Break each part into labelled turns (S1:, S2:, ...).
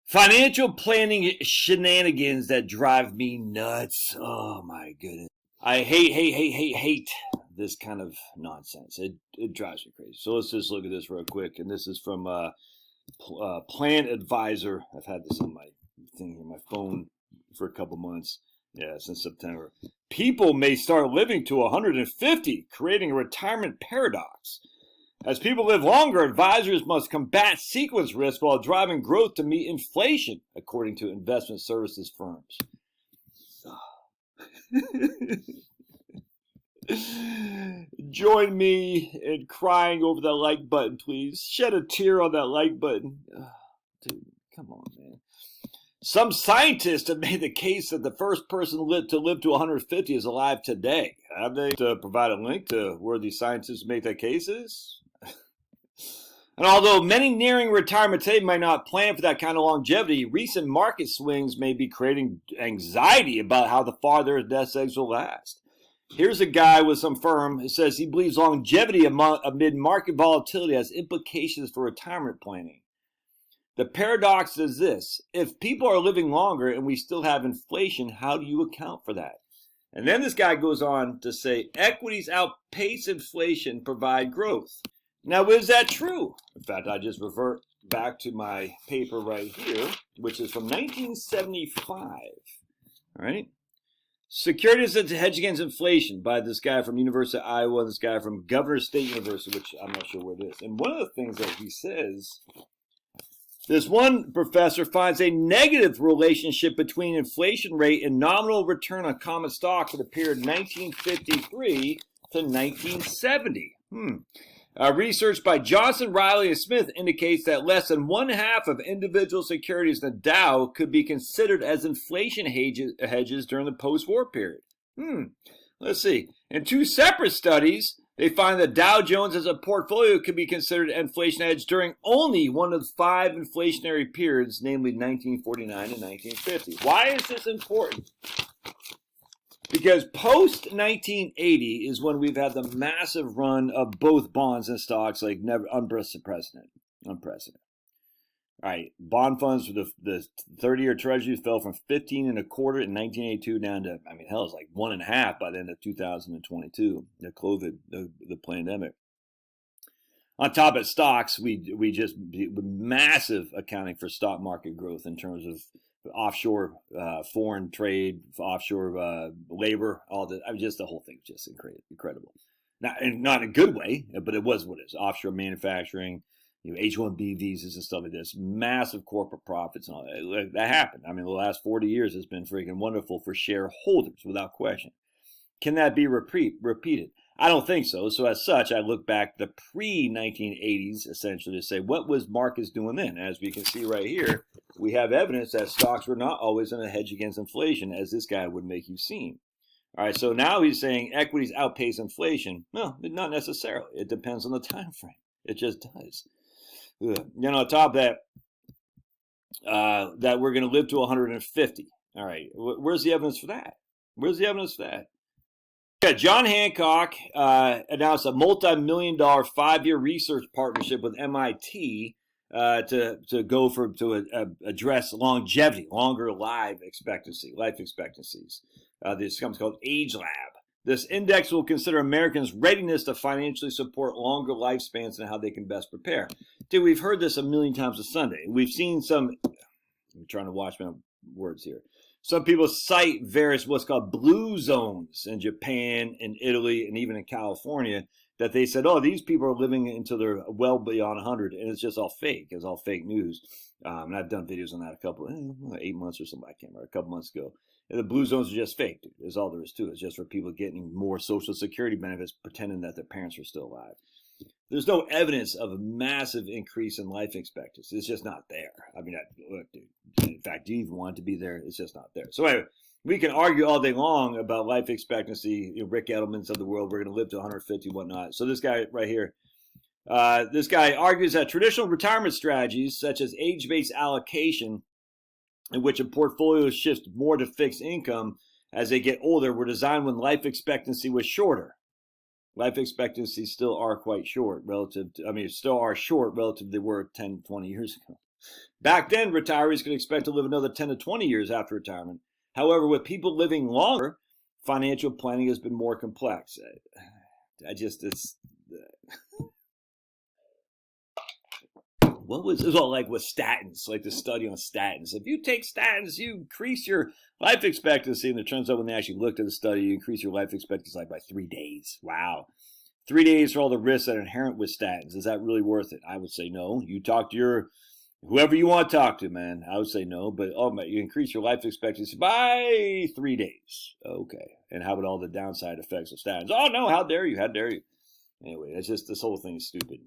S1: Financial planning shenanigans that drive me nuts. Oh my goodness. I hate this kind of nonsense. It drives me crazy. So let's just look at this real quick. And this is from Plan Advisor. I've had this on my thing here, my phone, for a couple months. Yeah, since September. People may start living to 150, creating a retirement paradox. As people live longer, advisors must combat sequence risk while driving growth to meet inflation, according to investment services firms. Join me in crying over that like button, please. Shed a tear on that like button. Dude, come on, man. Some scientists have made the case that the first person to live to 150 is alive today. Have they provide a link to where these scientists make that case is? And although many nearing retirement today might not plan for that kind of longevity, recent market swings may be creating anxiety about how far their nest eggs will last. Here's a guy with some firm who says he believes longevity amid market volatility has implications for retirement planning. The paradox is this: if people are living longer and we still have inflation, how do you account for that? And then this guy goes on to say, equities outpace inflation, provide growth. Now, is that true? In fact, I just revert back to my paper right here, which is from 1975. All right. Securities to Hedge Against Inflation by this guy from University of Iowa and this guy from Governor State University, which I'm not sure where it is. And one of the things that he says, this one professor finds a negative relationship between inflation rate and nominal return on common stock for the period 1953 to 1970. Research by Johnson, Riley, and Smith indicates that less than 1/2 of individual securities in the Dow could be considered as inflation hedges during the post-war period. Let's see. In two separate studies, they find that Dow Jones as a portfolio could be considered inflation hedge during only one of 5 inflationary periods, namely 1949 and 1950. Why is this important? Because post-1980 is when we've had the massive run of both bonds and stocks, like never unprecedented. Unprecedented. All right, bond funds for the 30-year treasuries fell from 15 and a quarter in 1982 down to, I mean, hell, it's like 1.5 by the end of 2022. The COVID, the pandemic. On top of stocks, we just massive accounting for stock market growth in terms of offshore foreign trade, offshore labor, all that. I mean, just the whole thing was just incredible. Not in a good way, but it was what it is. Offshore manufacturing, H-1B visas and stuff like this, massive corporate profits and all that. That happened. I mean, the last 40 years has been freaking wonderful for shareholders, without question. Can that be repeated? I don't think so. So as such, I look back the pre-1980s, essentially, to say, what was markets doing then? As we can see right here, we have evidence that stocks were not always in a hedge against inflation, as this guy would make you seem. All right, so now he's saying equities outpace inflation. No, not necessarily. It depends on the time frame. It just does. On top of that, that we're going to live to 150. All right, where's the evidence for that? Where's the evidence for that? Yeah, John Hancock announced a multi-million-dollar 5-year research partnership with MIT to address longevity, longer life expectancies. This company's called Age Lab. This index will consider Americans' readiness to financially support longer lifespans and how they can best prepare. Dude, we've heard this a million times a Sunday. We've seen some. I'm trying to watch my words here. Some people cite various what's called blue zones in Japan and Italy and even in California that they said, oh, these people are living until they're well beyond 100, and it's just all fake. It's all fake news. And I've done videos on that 8 months or something, I can't remember, a couple months ago. And the blue zones are just fake, dude. That's all there is to it. It's just for people getting more Social Security benefits, pretending that their parents are still alive. There's no evidence of a massive increase in life expectancy. It's just not there. I mean, look, dude. In fact, do you even want it to be there? It's just not there. So anyway, we can argue all day long about life expectancy. Rick Edelman's of the world, we're going to live to 150, whatnot. So this guy right here, this guy argues that traditional retirement strategies, such as age-based allocation, in which a portfolio shifts more to fixed income as they get older, were designed when life expectancy was shorter. Life expectancies still are quite short relative to, still are short relative to they were 10, 20 years ago. Back then, retirees could expect to live another 10 to 20 years after retirement. However, with people living longer, financial planning has been more complex. What was it all like with statins, like the study on statins? If you take statins, you increase your life expectancy. And it turns out when they actually looked at the study, you increase your life expectancy like by 3 days. Wow. 3 days for all the risks that are inherent with statins. Is that really worth it? I would say no. You talk to whoever you want to talk to, man. I would say no. But you increase your life expectancy by 3 days. Okay. And how about all the downside effects of statins? Oh no, how dare you? How dare you? Anyway, that's just, this whole thing is stupid.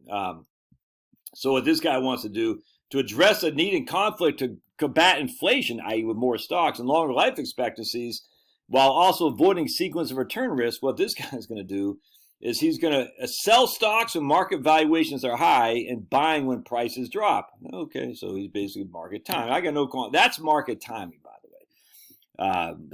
S1: So what this guy wants to do to address a need and conflict to combat inflation, i.e. with more stocks and longer life expectancies, while also avoiding sequence of return risk, what this guy is going to do is he's going to sell stocks when market valuations are high and buying when prices drop. Okay, so he's basically market timing. I got no that's market timing, by the way.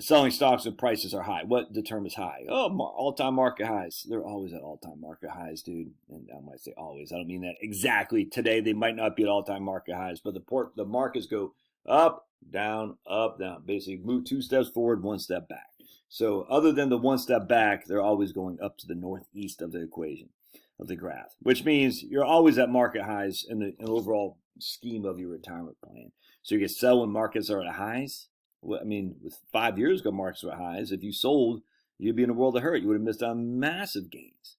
S1: Selling stocks when prices are high. What determines high? Oh, all-time market highs. They're always at all-time market highs, dude. And I might say always. I don't mean that exactly. Today, they might not be at all-time market highs, but the markets go up, down, up, down. Basically, move 2 steps forward, 1 step back. So other than the 1 step back, they're always going up to the northeast of the equation, of the graph, which means you're always at market highs in the overall scheme of your retirement plan. So you can sell when markets are at highs. I mean, with 5 years ago, markets were highs. If you sold, you'd be in a world of hurt. You would have missed out on massive gains.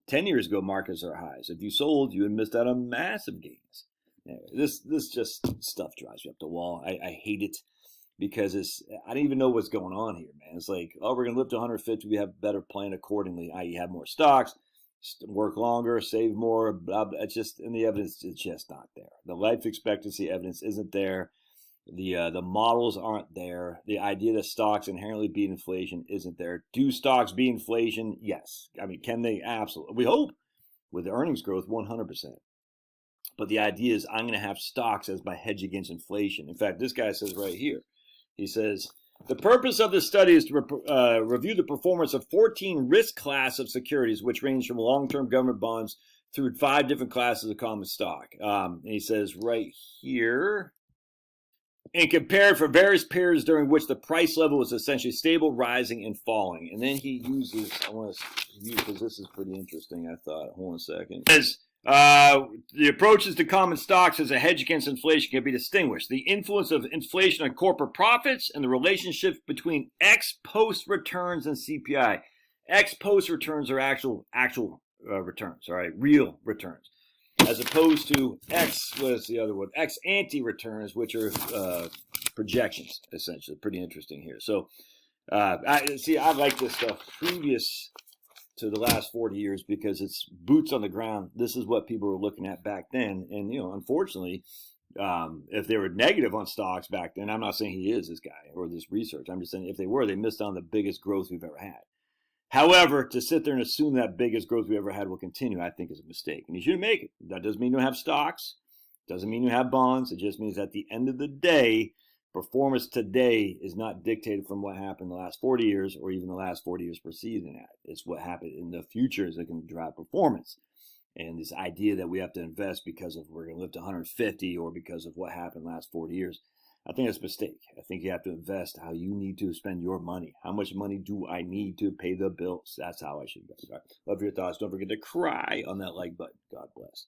S1: 10 years ago, markets are highs. If you sold, you would have missed out on massive gains. Anyway, this just stuff drives me up the wall. I hate it because I don't even know what's going on here, man. It's like, oh, we're going to live to 150. We have a better plan accordingly, i.e. have more stocks, work longer, save more, blah, blah. It's just, and the evidence is just not there. The life expectancy evidence isn't there. The models aren't there. The idea that stocks inherently beat inflation isn't there. Do stocks beat inflation? Yes. I mean, can they? Absolutely. We hope with the earnings growth, 100%. But the idea is I'm going to have stocks as my hedge against inflation. In fact, this guy says right here, he says, the purpose of this study is to review the performance of 14 risk class of securities, which range from long-term government bonds through 5 different classes of common stock. And he says right here, and compared for various periods during which the price level was essentially stable, rising, and falling. And then he uses, I want to use, because this is pretty interesting, I thought. Hold on a second. It says, the approaches to common stocks as a hedge against inflation can be distinguished. The influence of inflation on corporate profits and the relationship between ex-post returns and CPI. Ex-post returns are actual returns, all right, real returns, as opposed to ex-ante returns, which are projections, essentially. Pretty interesting here. So, I like this stuff previous to the last 40 years because it's boots on the ground. This is what people were looking at back then. And, unfortunately, if they were negative on stocks back then, I'm not saying he is this guy or this research. I'm just saying if they were, they missed on the biggest growth we've ever had. However, to sit there and assume that biggest growth we ever had will continue, I think is a mistake. And you shouldn't make it. That doesn't mean you have stocks. Doesn't mean you have bonds. It just means at the end of the day, performance today is not dictated from what happened the last 40 years or even the last 40 years preceding that. It's what happened in the future that can drive performance. And this idea that we have to invest because of we're going to live to 150 or because of what happened the last 40 years, I think that's a mistake. I think you have to invest how you need to spend your money. How much money do I need to pay the bills? That's how I should invest. Love your thoughts. Don't forget to cry on that like button. God bless.